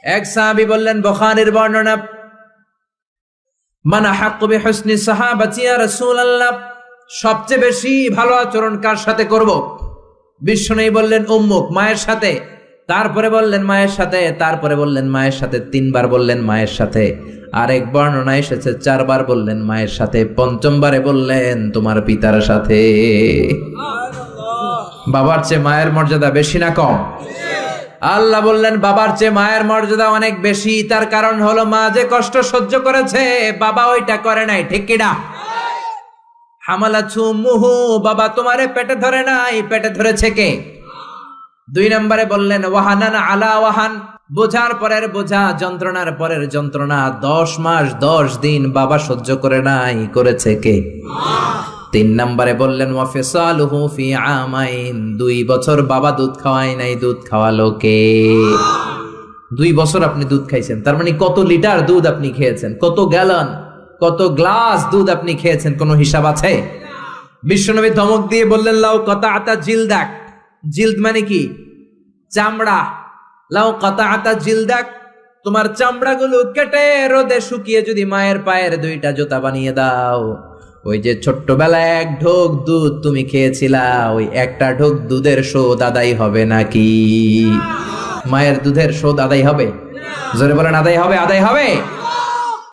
এক সাহাবী বললেন, বুখারীর বর্ণনা, মান আহাক্কু বিহুসনি সাহাবাতি ইয়া রাসূলুল্লাহ, সবচেয়ে বেশি ভালো আচরণ কার সাথে করব? বিশ্বনবী বললেন, উম্মুক, মায়ের সাথে। তারপরে বললেন মায়ের সাথে, তারপরে বললেন মায়ের সাথে, 3 বার বললেন মায়ের সাথে। আরেক বর্ণনা এসেছে 4 বার বললেন মায়ের সাথে, 5মবারে বললেন তোমার পিতার সাথে। বাবার চেয়ে মায়ের মর্যাদা বেশি না কম? আল্লাহ বললেন বাবার চেয়ে মায়ের মর্যাদা অনেক বেশি। তার কারণ হলো মা যে কষ্ট সহ্য করেছে বাবা ওইটা করে নাই, ঠিক কিনা? হামালাতহু উম্মুহু, বাবা তোমারে পেটে ধরে নাই, পেটে ধরেছে কে? 2 নম্বরে বললেন ওয়াহানান আলা ওয়াহান, বোঝার পরের বোঝা, যন্ত্রণার পরের যন্ত্রণা 10 মাস 10 দিন বাবা সহ্য করে নাই, করেছে কে? 3 নম্বরে বললেন ওয়াফিসালুহু ফি আমাইন, 2 বছর বাবা দুধ খাওয়ায় নাই, দুধ খাওয়ালো কে? 2 বছর আপনি দুধ খাইছেন, তার মানে কত লিটার দুধ আপনি খেয়েছেন, কত গ্যালন, কত গ্লাস দুধ আপনি খেয়েছেন, কোনো হিসাব আছে? বিশ্বনবী ধমক দিয়ে বললেন লাউ কাতাআতা জিলদাক, জিলদ মানে কি? চামড়া। লাউ কাতাআতা জিলদাক, তোমার চামড়াগুলো কেটে রোদে শুকিয়ে যদি মায়ের পায়ের 2টা জুতা বানিয়ে দাও, ওই যে ছোট্টবেলায় 1 ঢোক দুধ তুমি খেয়েছিলা, ওই একটা ঢোক দুধের শোধ আদায় হবে নাকি? মায়ের দুধের শোধ আদায় হবে? জোরে বলেন, আদায় হবে? আদায় হবে।